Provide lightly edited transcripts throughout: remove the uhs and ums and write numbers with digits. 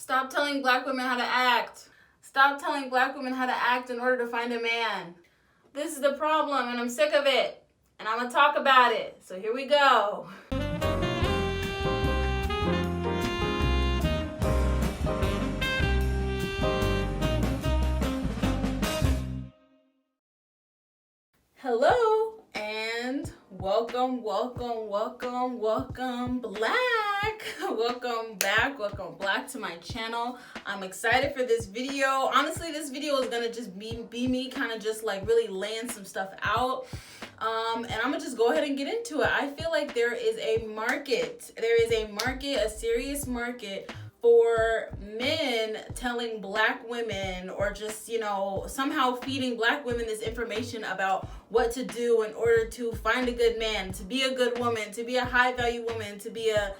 Stop telling black women how to act. Stop telling black women how to act in order to find a man. This is the problem, and I'm sick of it. And I'm gonna talk about it. So here we go. Hello and welcome Black. Welcome back, welcome Black to my channel. I'm excited for this video. Honestly, this video is gonna just be me kind of just like really laying some stuff out. And I'm gonna just go ahead and get into it. I feel like there is a market. There is a market, a serious market for men telling black women, or just, you know, somehow feeding black women this information about what to do in order to find a good man, to be a good woman, to be a high value woman, to be a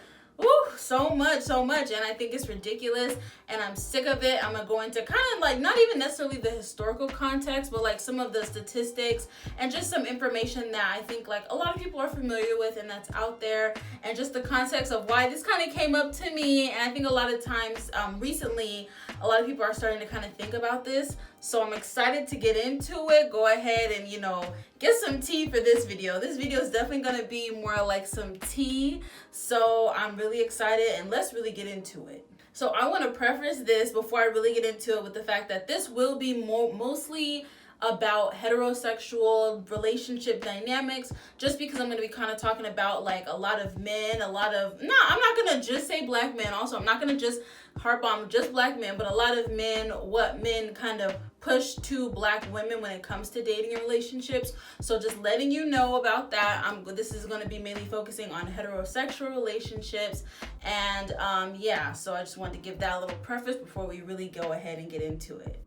so much, and I think it's ridiculous, and I'm sick of it. I'm gonna go into kind of like not even necessarily the historical context, but like some of the statistics and just some information that I think like a lot of people are familiar with and that's out there, and just the context of why this kind of came up to me. And I think a lot of times recently a lot of people are starting to kind of think about this, so I'm excited to get into it. Go ahead and, you know, get some tea for this video. This video is definitely going to be more like some tea, so I'm really excited, and let's really get into it. So I want to preface this before I really get into it with the fact that this will be mostly about heterosexual relationship dynamics, just because I'm going to be kind of talking about like a lot of men, I'm not going to just say black men. Also, I'm not going to just harp on just black men, but a lot of men, what men kind of push to black women when it comes to dating and relationships. So just letting you know about that. This is going to be mainly focusing on heterosexual relationships, and yeah, so I just wanted to give that a little preface before we really go ahead and get into it.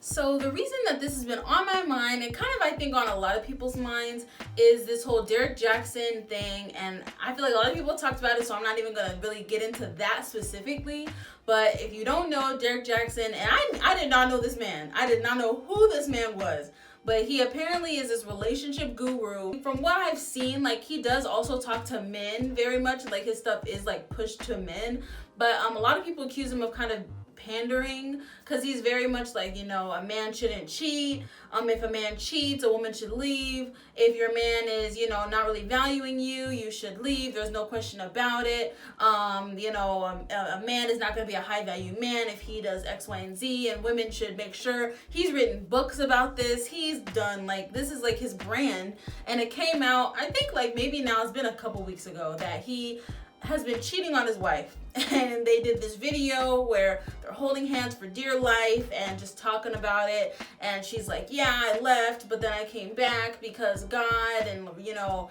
So the reason that this has been on my mind, and kind of I think on a lot of people's minds, is this whole Derek Jackson thing. And I feel like a lot of people talked about it, so I'm not even going to really get into that specifically. But if you don't know Derek Jackson, and I did not know this man. I did not know who this man was. But he apparently is this relationship guru. From what I've seen, like, he does also talk to men very much. Like, his stuff is like pushed to men. But a lot of people accuse him of kind of pandering, because he's very much like, you know, a man shouldn't cheat. If a man cheats, a woman should leave. If your man is, you know, not really valuing you, you should leave. There's no question about it. You know, a man is not going to be a high value man if he does X, Y, and Z, and women should make sure. He's written books about this. He's done, like, this is like his brand, and it came out, I think, like maybe now it's been a couple weeks ago, that he has been cheating on his wife. And they did this video where they're holding hands for dear life and just talking about it. And she's like, yeah, I left, but then I came back because God, and you know,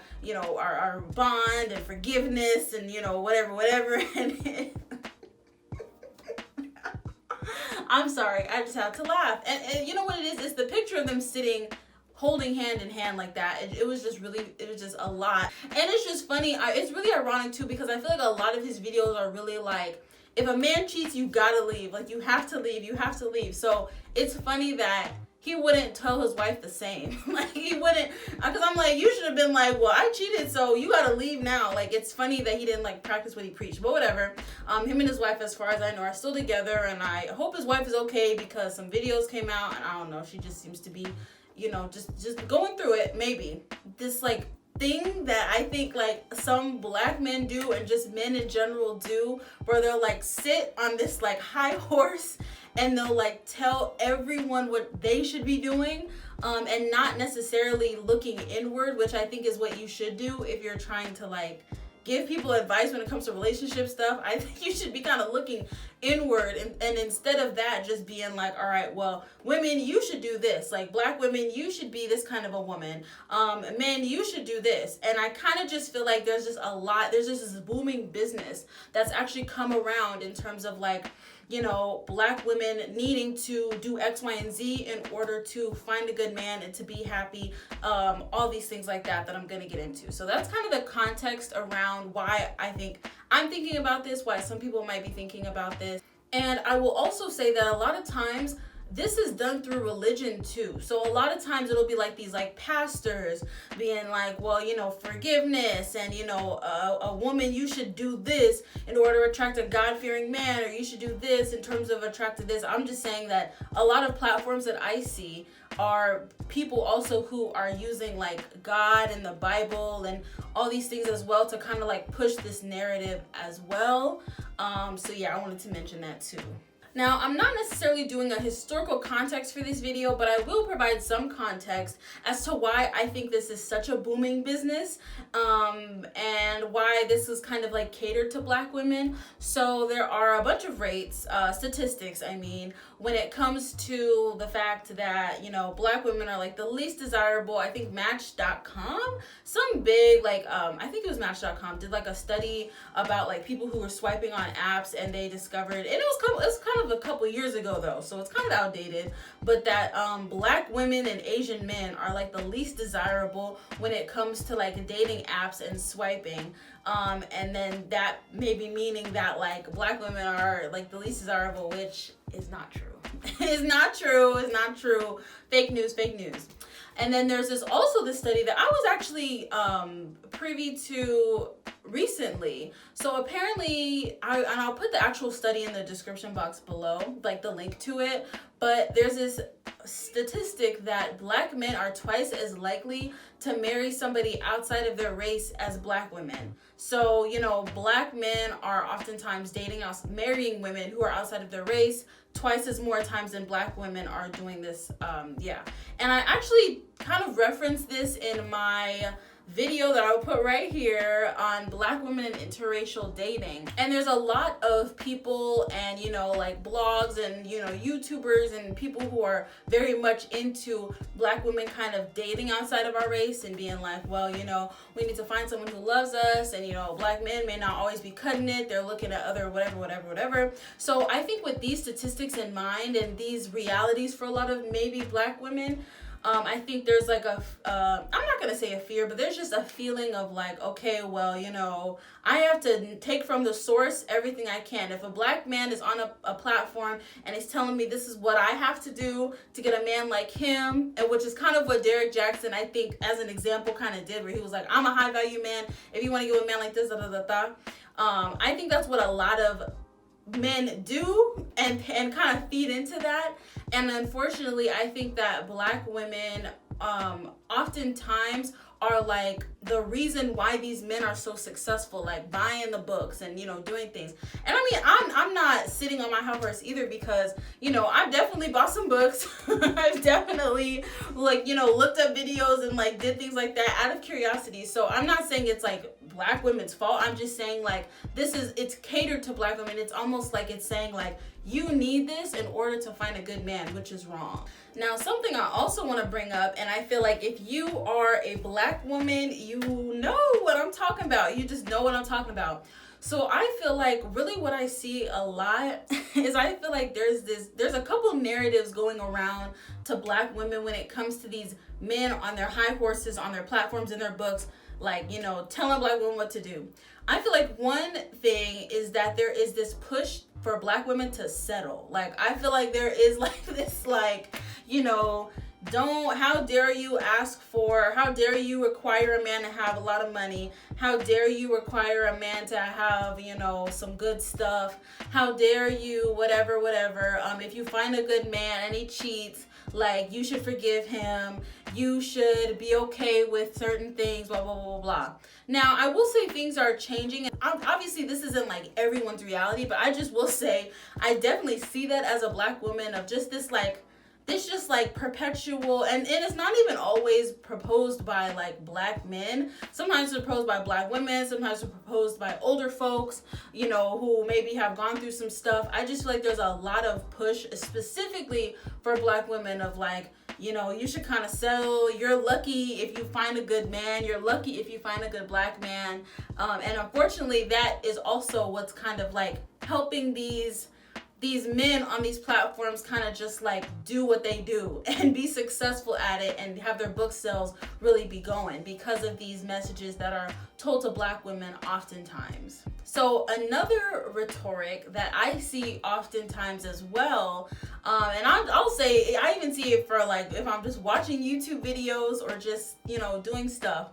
our bond and forgiveness, and, you know, whatever. And I'm sorry, I just have to laugh. And you know what it is? It's the picture of them sitting holding hand in hand like that. It was just a lot. And it's just funny. It's really ironic too, because I feel like a lot of his videos are really like, if a man cheats, you gotta leave. Like, you have to leave. So it's funny that he wouldn't tell his wife the same. Like, he wouldn't, because I'm like, you should have been like, well, I cheated, so you gotta leave now. Like, it's funny that he didn't like practice what he preached, but whatever. Him and his wife, as far as I know, are still together, and I hope his wife is okay, because some videos came out, and I don't know, she just seems to be, you know, just going through it. Maybe this like thing that I think like some black men do, and just men in general do, where they'll like sit on this like high horse and they'll like tell everyone what they should be doing, and not necessarily looking inward, which I think is what you should do if you're trying to like give people advice when it comes to relationship stuff. I think you should be kind of looking inward, and instead of that, just being like, all right, well, women, you should do this. Like, black women, you should be this kind of a woman. Men, you should do this. And I kind of just feel like there's just this booming business that's actually come around in terms of like, you know, black women needing to do X, Y, and Z in order to find a good man and to be happy. All these things like that I'm going to get into. So that's kind of the context around why I think I'm thinking about this, why some people might be thinking about this. And I will also say that a lot of times this is done through religion too. So a lot of times it'll be like these like pastors being like, well, you know, forgiveness, and you know, a woman, you should do this in order to attract a God-fearing man, or you should do this in terms of attract this. I'm just saying that a lot of platforms that I see are people also who are using like God and the Bible and all these things as well to kind of like push this narrative as well. So yeah, I wanted to mention that too. Now, I'm not necessarily doing a historical context for this video, but I will provide some context as to why I think this is such a booming business, and why this is kind of like catered to Black women. So there are a bunch of statistics, I mean, when it comes to the fact that, you know, Black women are like the least desirable. I think Match.com, some big, like, I think it was Match.com, did like a study about like people who were swiping on apps, and they discovered, and it was kind of a couple years ago though, so it's kind of outdated, but that Black women and Asian men are like the least desirable when it comes to like dating apps and swiping. And then that may be meaning that like Black women are like the least desirable, which is not true. It's not true. It's not true. Fake news, fake news. And then there's also this study that I was actually privy to recently. So apparently, I'll put the actual study in the description box below, like the link to it. But there's this statistic that Black men are twice as likely to marry somebody outside of their race as Black women. So, you know, Black men are oftentimes marrying women who are outside of their race twice as more times than Black women are doing this. And I actually kind of referenced this in my video that I'll put right here on Black women and interracial dating. And there's a lot of people and, you know, like blogs and, you know, YouTubers and people who are very much into Black women kind of dating outside of our race and being like, well, you know, we need to find someone who loves us, and, you know, Black men may not always be cutting it. They're looking at other whatever. So I think with these statistics in mind and these realities for a lot of maybe Black women, I think there's like I'm not going to say a fear, but there's just a feeling of like, okay, well, you know, I have to take from the source everything I can. If a Black man is on a platform and he's telling me this is what I have to do to get a man like him, and which is kind of what Derek Jackson, I think, as an example, kind of did, where he was like, I'm a high value man. If you want to get a man like this, I think that's what a lot of men do and kind of feed into that. And unfortunately, I think that Black women oftentimes are like the reason why these men are so successful, like buying the books and, you know, doing things. And I mean, I'm not sitting on my high horse either, because, you know, I've definitely bought some books. I've definitely, like, you know, looked up videos and like did things like that out of curiosity. So I'm not saying it's like Black women's fault. I'm just saying like it's catered to Black women. It's almost like it's saying like, you need this in order to find a good man, which is wrong. Now, something I also want to bring up, and I feel like if you are a Black woman, you know what I'm talking about. You just know what I'm talking about. So I feel like really what I see a lot is I feel like there's a couple narratives going around to Black women when it comes to these men on their high horses, on their platforms, in their books, like, you know, telling Black women what to do. I feel like one thing is that there is this push for Black women to settle. Like, I feel like there is like this, like, you know, how dare you require a man to have a lot of money? How dare you require a man to have, you know, some good stuff? How dare you, whatever. If you find a good man and he cheats, like, you should forgive him. You should be okay with certain things, blah, blah, blah, blah, blah. Now, I will say things are changing. And obviously, this isn't like everyone's reality, but I just will say I definitely see that as a Black woman, of just this perpetual, and it's not even always proposed by like Black men. Sometimes it's proposed by Black women, sometimes it's proposed by older folks, you know, who maybe have gone through some stuff. I just feel like there's a lot of push specifically for Black women of like, you know, you should kind of settle. You're lucky if you find a good man. You're lucky if you find a good Black man. And unfortunately, that is also what's kind of like helping these these men on these platforms kind of just like do what they do and be successful at it and have their book sales really be going because of these messages that are told to Black women oftentimes. So another rhetoric that I see oftentimes as well, and I'll say I even see it for like if I'm just watching YouTube videos or just, you know, doing stuff,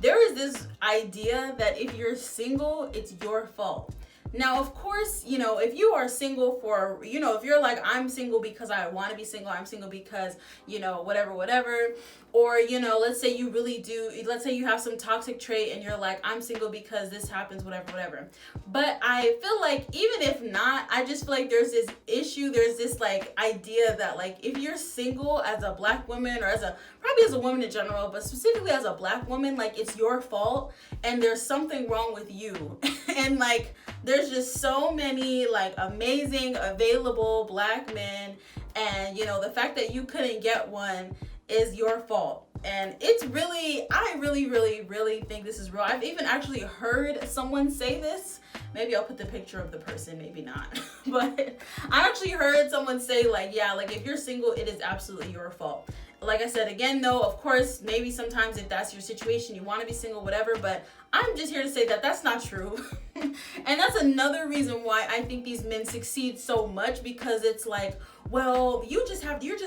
there is this idea that if you're single, it's your fault. Now, of course, you know, if you are single for, you know, if you're like, I'm single because I want to be single, I'm single because, you know, whatever, or, you know, let's say you really do, let's say you have some toxic trait and you're like, I'm single because this happens, whatever. But I feel like even if not, I just feel like there's this issue, there's this like idea that like, if you're single as a Black woman or probably as a woman in general, but specifically as a Black woman, like it's your fault and there's something wrong with you. And like, there's just so many like amazing available Black men, and you know, the fact that you couldn't get one is your fault. And it's really, I really think this is real. I've even actually heard someone say this. Maybe I'll put the picture of the person, maybe not. But I actually heard someone say like, yeah, like if you're single, it is absolutely your fault. Like I said, again, though, of course, maybe sometimes if that's your situation, you want to be single, whatever, but I'm just here to say that that's not true. And that's another reason why I think these men succeed so much, because it's like, well, you're just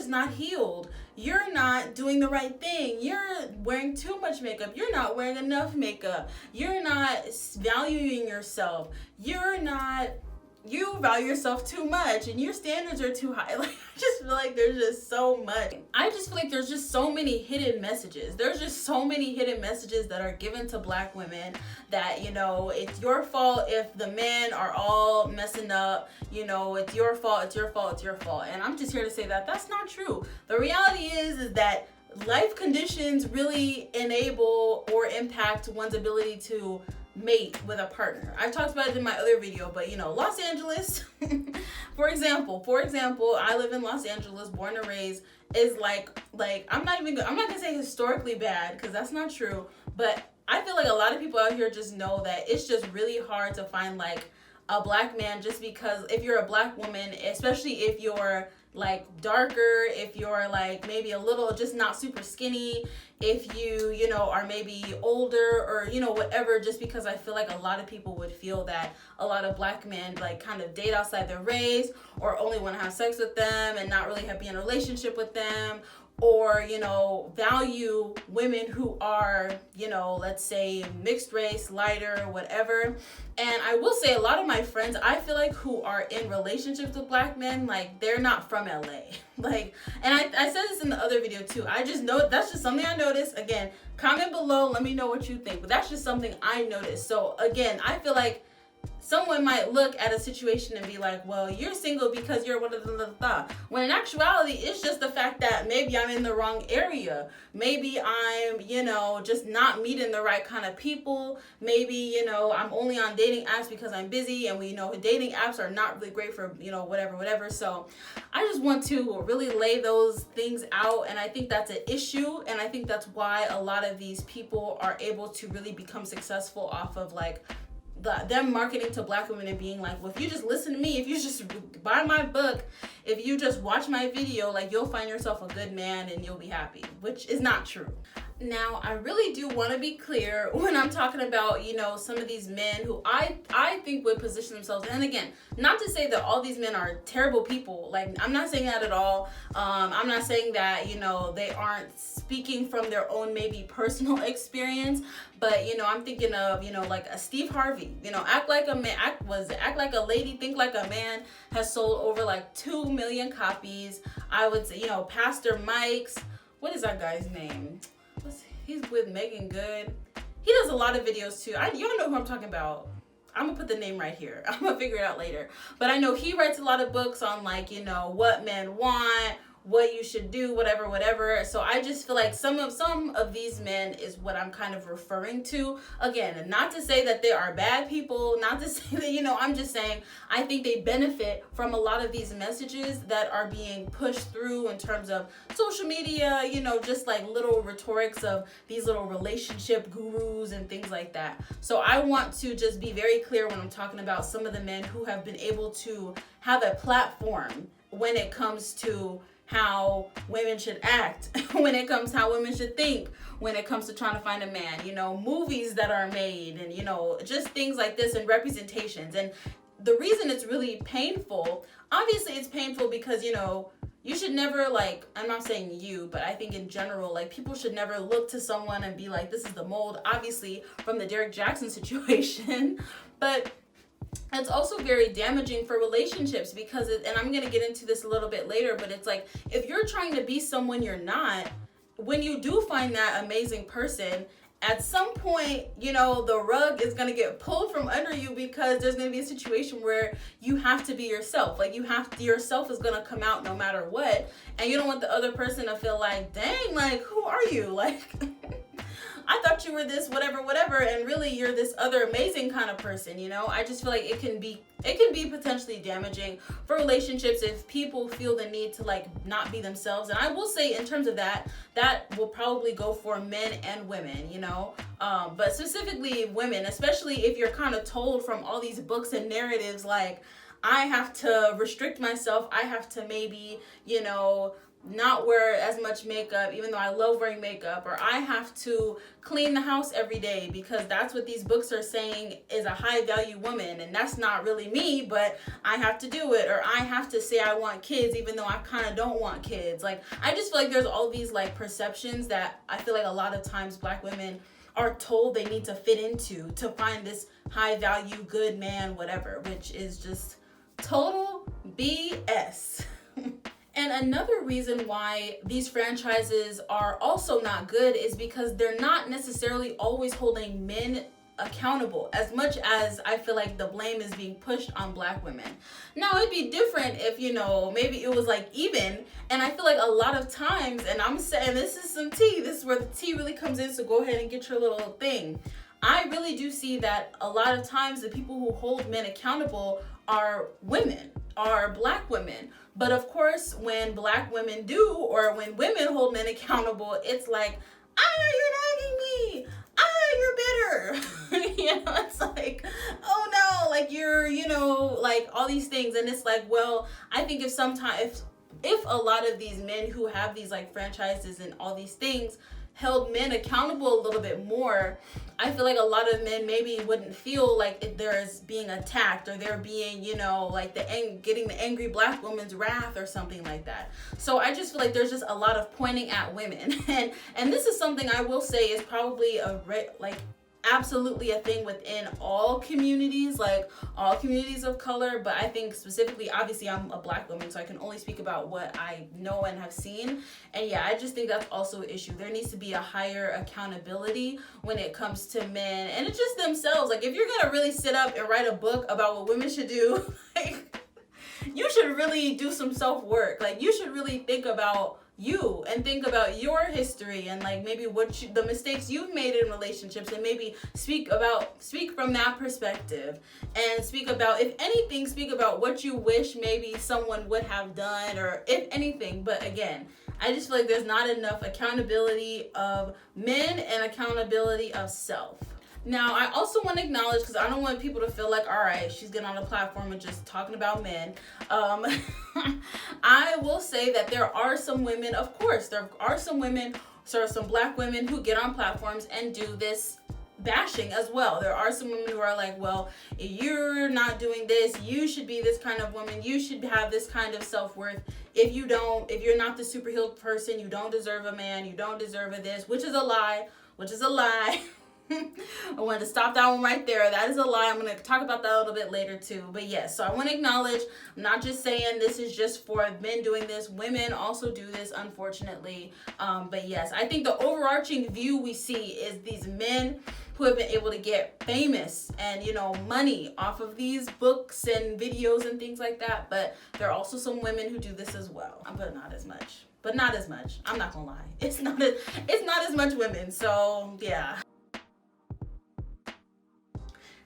not healed. You're not doing the right thing. You're wearing too much makeup. You're not wearing enough makeup. You're not valuing yourself. You value yourself too much and your standards are too high. Like, I just feel like there's just so much. I just feel like there's just so many hidden messages. There's just so many hidden messages that are given to Black women that, you know, it's your fault if the men are all messing up. You know, it's your fault, it's your fault, it's your fault. And I'm just here to say that that's not true. The reality is that life conditions really enable or impact one's ability to mate with a partner. I've talked about it in my other video, but you know, Los Angeles, for example, I live in Los Angeles, born and raised, is like I'm not gonna say historically bad, because that's not true, but I feel like a lot of people out here just know that it's just really hard to find like a Black man, just because if you're a Black woman, especially if you're like darker, if you're like maybe a little just not super skinny, if you know, are maybe older or, you know, whatever, just because I feel like a lot of people would feel that a lot of Black men like kind of date outside their race or only want to have sex with them and not really be in a relationship with them, or, you know, value women who are, you know, let's say mixed race, lighter, whatever. And I will say a lot of my friends, I feel like, who are in relationships with Black men, like they're not from LA. Like, and I said this in the other video too. I just know that's just something I noticed. Again, comment below, let me know what you think, but that's just something I noticed. So again, I feel like someone might look at a situation and be like, well, you're single because you're when in actuality, it's just the fact that maybe I'm in the wrong area. Maybe I'm, you know, just not meeting the right kind of people. Maybe, you know, I'm only on dating apps because I'm busy, and we know dating apps are not really great for, you know, whatever. So I just want to really lay those things out, and I think that's an issue, and I think that's why a lot of these people are able to really become successful off of like them marketing to Black women and being like, well, if you just listen to me, if you just buy my book, if you just watch my video, like you'll find yourself a good man and you'll be happy, which is not true. Now, I really do want to be clear when I'm talking about, you know, some of these men who I think would position themselves, and again, not to say that all these men are terrible people, like I'm not saying that at all. I'm not saying that, you know, they aren't speaking from their own maybe personal experience, but, you know, I'm thinking of, you know, like a Steve Harvey, you know, act like a man, act like a lady, think like a man, has sold over like 2 million copies. I would say, you know, Pastor Mike's, what is that guy's name? He's with Megan Good. He does a lot of videos too. Y'all know who I'm talking about. I'm gonna put the name right here. I'm gonna figure it out later. But I know he writes a lot of books on, like, you know, what men want, what you should do, whatever. So I just feel like some of these men is what I'm kind of referring to. Again, not to say that they are bad people, not to say that, I'm just saying I think they benefit from a lot of these messages that are being pushed through in terms of social media, just like little rhetorics of these little relationship gurus and things like that. So I want to just be very clear when I'm talking about some of the men who have been able to have a platform when it comes to how women should act, when it comes to how women should think, when it comes to trying to find a man, movies that are made and, just things like this and representations. And the reason it's really painful, obviously it's painful because, you should never, I'm not saying you, but I think in general, people should never look to someone and be like, this is the mold, obviously from the Derek Jackson situation, but it's also very damaging for relationships because and I'm going to get into this a little bit later, but it's like, if you're trying to be someone you're not, when you do find that amazing person, at some point, the rug is going to get pulled from under you because there's going to be a situation where you have to be yourself. Yourself is going to come out no matter what. And you don't want the other person to feel like, dang, who are you? I thought you were this, whatever, and really you're this other amazing kind of person, I just feel like it can be potentially damaging for relationships if people feel the need to not be themselves. And I will say in terms of that will probably go for men and women, but specifically women, especially if you're kind of told from all these books and narratives, I have to restrict myself, I have to maybe, not wear as much makeup, even though I love wearing makeup, or I have to clean the house every day because that's what these books are saying is a high value woman, and that's not really me, but I have to do it. Or I have to say I want kids even though I kind of don't want kids. I just feel like there's all these perceptions that I feel like a lot of times Black women are told they need to fit into to find this high value good man, whatever, which is just total BS. And another reason why these franchises are also not good is because they're not necessarily always holding men accountable as much as I feel like the blame is being pushed on Black women. Now, it'd be different if, maybe it was even, and I feel like a lot of times, and I'm saying this is some tea, this is where the tea really comes in, so go ahead and get your little thing. I really do see that a lot of times the people who hold men accountable are women, are Black women. But of course, when Black women do, or when women hold men accountable, it's like, you're nagging me. You're bitter. It's like, oh no, you're, all these things. And it's like, well, I think if a lot of these men who have these franchises and all these things held men accountable a little bit more, I feel like a lot of men maybe wouldn't feel like they're being attacked or they're being, getting the angry Black woman's wrath or something like that. So I just feel like there's just a lot of pointing at women. And this is something I will say is probably absolutely a thing within all communities, all communities of color. But I think specifically, obviously I'm a Black woman, so I can only speak about what I know and have seen. And yeah, I just think that's also an issue. There needs to be a higher accountability when it comes to men, and it's just themselves. If you're gonna really sit up and write a book about what women should do, you should really do some self-work. You should really think about you and think about your history and maybe the mistakes you've made in relationships, and maybe speak from that perspective, and speak about what you wish maybe someone would have done, or if anything. But again, I just feel like there's not enough accountability of men and accountability of self. Now, I also want to acknowledge, because I don't want people to feel like, all right, she's getting on a platform and just talking about men. I will say that there are some women, of course, there are some women, some Black women who get on platforms and do this bashing as well. There are some women who are like, well, if you're not doing this, you should be this kind of woman, you should have this kind of self-worth. If you're not the super-healed person, you don't deserve a man, you don't deserve a this, which is a lie. I wanted to stop that one right there. That is a lie. I'm going to talk about that a little bit later too. But yes, so I want to acknowledge, I'm not just saying this is just for men doing this. Women also do this, unfortunately. But yes, I think the overarching view we see is these men who have been able to get famous and, you know, money off of these books and videos and things like that. But there are also some women who do this as well, but not as much. But not as much. I'm not gonna lie. It's not as much women. So yeah.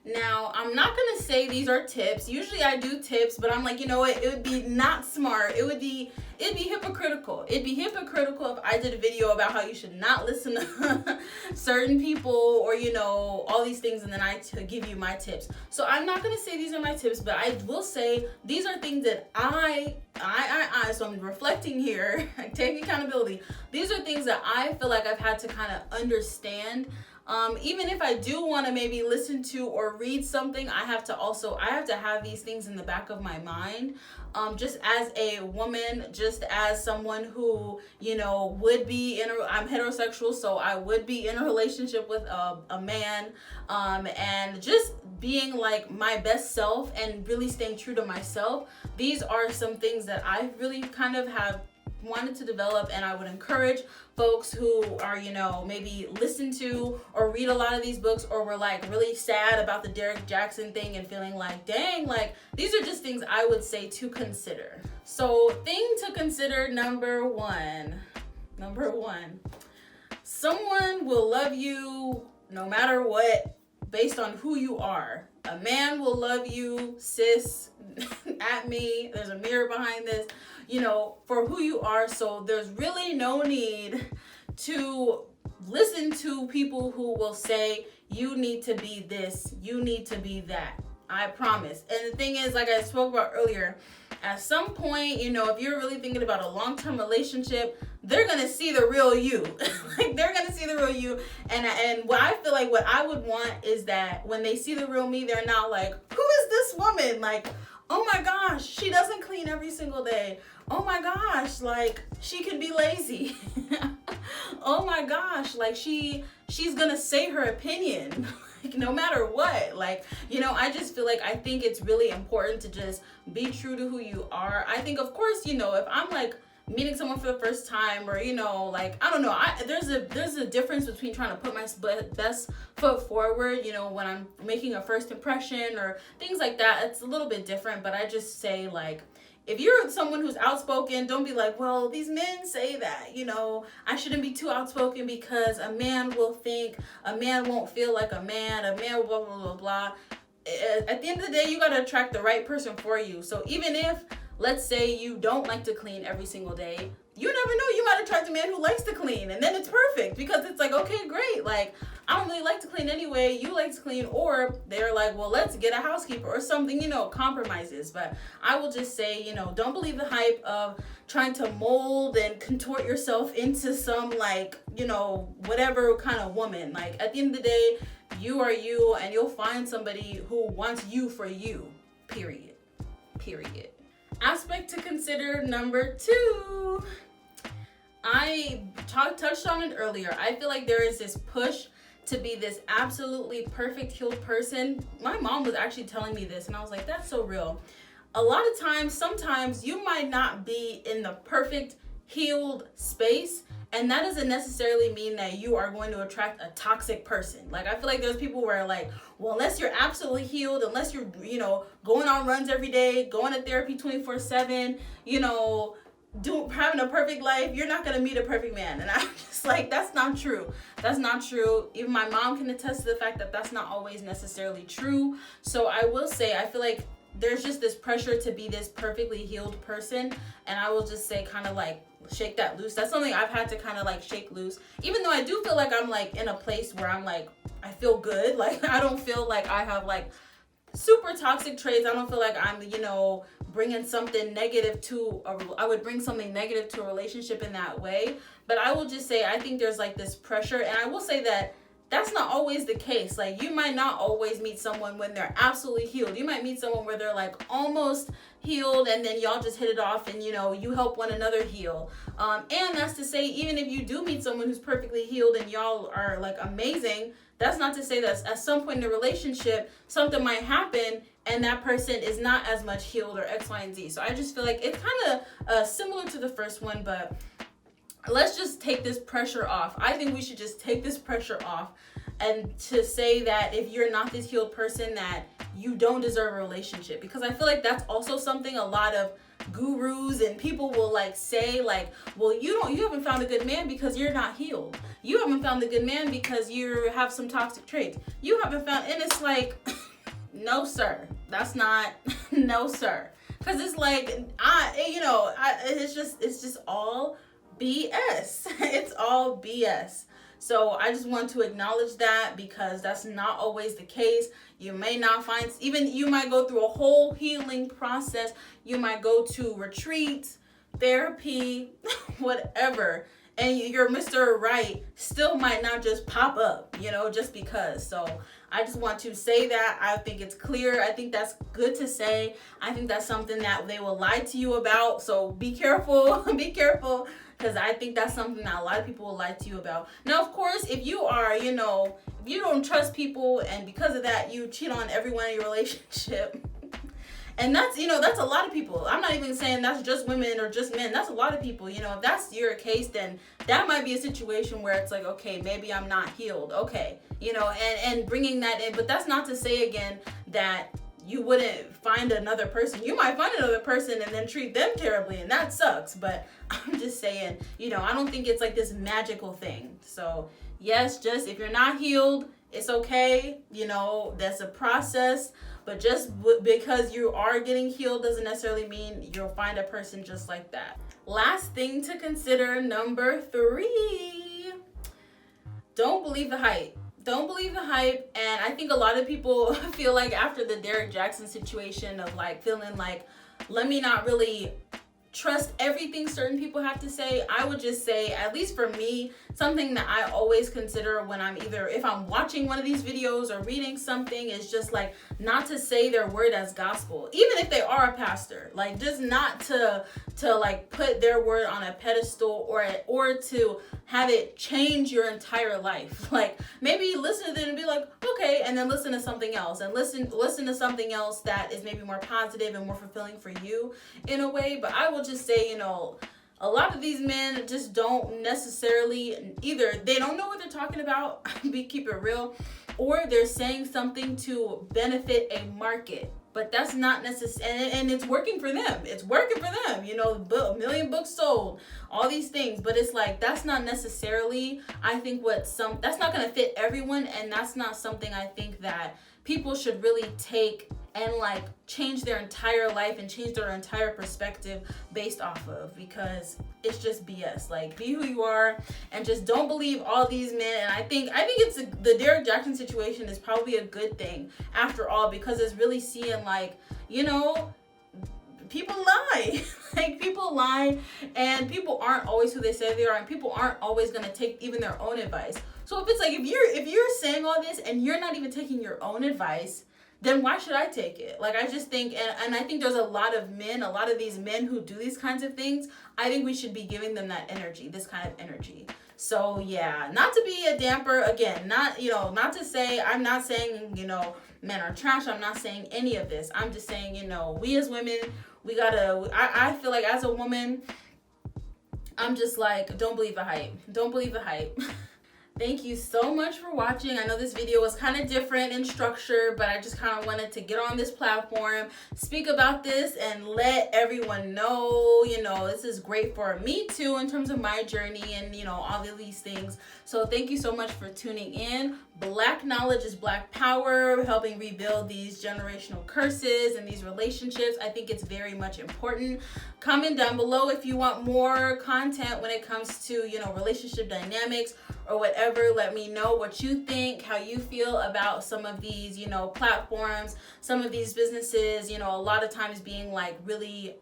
Now, I'm not going to say these are tips. Usually I do tips, but I'm like, you know what? It would be not smart. It'd be hypocritical. It'd be hypocritical if I did a video about how you should not listen to certain people or, you know, all these things, and then I give you my tips. So I'm not going to say these are my tips, but I will say these are things that so I'm reflecting here, taking accountability. These are things that I feel like I've had to kind of understand. Even if I do want to maybe listen to or read something, I have to have these things in the back of my mind. Just as a woman, just as someone who, you know, I'm heterosexual, so I would be in a relationship with a man, and just being like my best self and really staying true to myself. These are some things that I really kind of have wanted to develop, and I would encourage folks who are, you know, maybe listen to or read a lot of these books, or were like really sad about the Derek Jackson thing and feeling like, dang, like these are just things I would say to consider. So thing to consider number one, someone will love you no matter what, based on who you are. A man will love you, sis, at me, there's a mirror behind this, you know, for who you are. So there's really no need to listen to people who will say, you need to be this, you need to be that. I promise. And the thing is, like I spoke about earlier, at some point, you know, if you're really thinking about a long-term relationship, they're going to see the real you. Like, they're going to see the real you. And what I feel like what I would want is that when they see the real me, they're not like, who is this woman? Like, oh my gosh, she doesn't clean every single day. Oh my gosh, like she can be lazy. Oh my gosh, like she's gonna say her opinion, like no matter what. Like, you know, I just feel like I think it's really important to just be true to who you are. I think, of course, you know, if I'm like meeting someone for the first time, or, you know, like, I don't know, there's a difference between trying to put my best foot forward, you know, when I'm making a first impression or things like that. It's a little bit different, but I just say, like, if you're someone who's outspoken, don't be like, well, these men say that, you know, I shouldn't be too outspoken because a man will think, a man won't feel like a man will blah, blah, blah, blah. At the end of the day, you got to attract the right person for you. So even if, let's say, you don't like to clean every single day, you never know, you might attract a man who likes to clean, and then it's perfect, because it's like, okay, great, like, I don't really like to clean anyway, you like to clean, or they're like, well, let's get a housekeeper or something, you know, compromises. But I will just say, you know, don't believe the hype of trying to mold and contort yourself into some, like, you know, whatever kind of woman. Like, at the end of the day, you are you, and you'll find somebody who wants you for you, period. Aspect to consider number 2. I touched on it earlier. I feel like there is this push to be this absolutely perfect healed person. My mom was actually telling me this, and I was like, that's so real. A lot of times, sometimes you might not be in the perfect healed space, and that doesn't necessarily mean that you are going to attract a toxic person. Like, I feel like there's people where, like, well, unless you're absolutely healed, unless you're, you know, going on runs every day, going to therapy 24/7, you know, having a perfect life, you're not going to meet a perfect man. And I'm just like, that's not true. That's not true. Even my mom can attest to the fact that that's not always necessarily true. So I will say, I feel like there's just this pressure to be this perfectly healed person. And I will just say, kind of like, shake that loose. That's something I've had to kind of like shake loose. Even though I do feel like I'm like in a place where I'm like, I feel good. Like, I don't feel like I have like super toxic traits. I don't feel like I'm, you know, bringing something negative I would bring something negative to a relationship in that way. But I will just say, I think there's like this pressure. And I will say that that's not always the case. Like, you might not always meet someone when they're absolutely healed. You might meet someone where they're like almost healed, and then y'all just hit it off, and you help one another heal. And that's to say, even if you do meet someone who's perfectly healed and y'all are like amazing, that's not to say that at some point in the relationship something might happen and that person is not as much healed or X, Y, and Z. So I just feel like it's kind of similar to the first one, but let's just take this pressure off. I think we should just take this pressure off, and to say that if you're not this healed person, that you don't deserve a relationship. Because I feel like that's also something a lot of gurus and people will like say, like, well, you haven't found a good man because you're not healed. You haven't found a good man because you have some toxic traits. You haven't found, and it's like, no, sir. That's not, no, sir. Because it's like, it's just all BS. It's all BS. So I just want to acknowledge that, because that's not always the case. You may not find, even you might go through a whole healing process. You might go to retreats, therapy, whatever, and your Mr. Right still might not just pop up, just because. So I just want to say that. I think it's clear. I think that's good to say. I think that's something that they will lie to you about. So be careful. Be careful. Because I think that's something that a lot of people will lie to you about. Now, of course, if you are, if you don't trust people and because of that you cheat on everyone in your relationship, and that's a lot of people. I'm not even saying that's just women or just men. That's a lot of people. If that's your case, then that might be a situation where it's like, okay, maybe I'm not healed. Okay, and bringing that in. But that's not to say, again, that you wouldn't find another person. You might find another person and then treat them terribly, and that sucks. But I'm just saying, I don't think it's like this magical thing. So yes, just if you're not healed, it's okay. That's a process. But just because you are getting healed doesn't necessarily mean you'll find a person just like that. Last thing to consider, number 3, don't believe the hype. Don't believe the hype. And I think a lot of people feel like after the Derek Jackson situation of like feeling like, let me not really trust everything certain people have to say. I would just say, at least for me, something that I always consider when if I'm watching one of these videos or reading something, is just like not to say their word as gospel, even if they are a pastor. Like, just not to like put their word on a pedestal or to have it change your entire life. Like, maybe listen to them and be like, okay, and then listen to something else, and listen to something else that is maybe more positive and more fulfilling for you in a way. But I will just say, a lot of these men just don't necessarily, either they don't know what they're talking about, keep it real, or they're saying something to benefit a market. But that's not necessary, and it's working for them. It's working for them, a million books sold, all these things. But it's like, that's not necessarily, I think, that's not going to fit everyone, and that's not something I think that people should really take and like change their entire life and change their entire perspective based off of, because it's just BS. Like, be who you are and just don't believe all these men. And I think it's the Derek Jackson situation is probably a good thing after all, because it's really seeing like, people lie. Like, people lie, and people aren't always who they say they are, and people aren't always going to take even their own advice. So if it's like, if you're saying all this and you're not even taking your own advice, then why should I take it? Like, I just think, and I think there's a lot of these men who do these kinds of things. I think we should be giving them that energy, this kind of energy. So yeah, not to be a damper, again, not to say, I'm not saying, men are trash. I'm not saying any of this. I'm just saying, we as women, we gotta, I feel like as a woman, I'm just like, don't believe the hype. Don't believe the hype. Thank you so much for watching. I know this video was kind of different in structure, but I just kind of wanted to get on this platform, speak about this, and let everyone know, this is great for me too in terms of my journey and, all of these things. So thank you so much for tuning in. Black knowledge is Black power, helping rebuild these generational curses and these relationships. I think it's very much important. Comment down below if you want more content when it comes to, relationship dynamics or whatever. Let me know what you think, how you feel about some of these, platforms, some of these businesses, a lot of times being like really,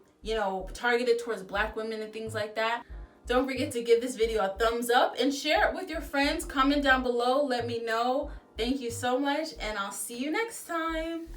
targeted towards Black women and things like that. Don't forget to give this video a thumbs up and share it with your friends. Comment down below. Let me know. Thank you so much, and I'll see you next time.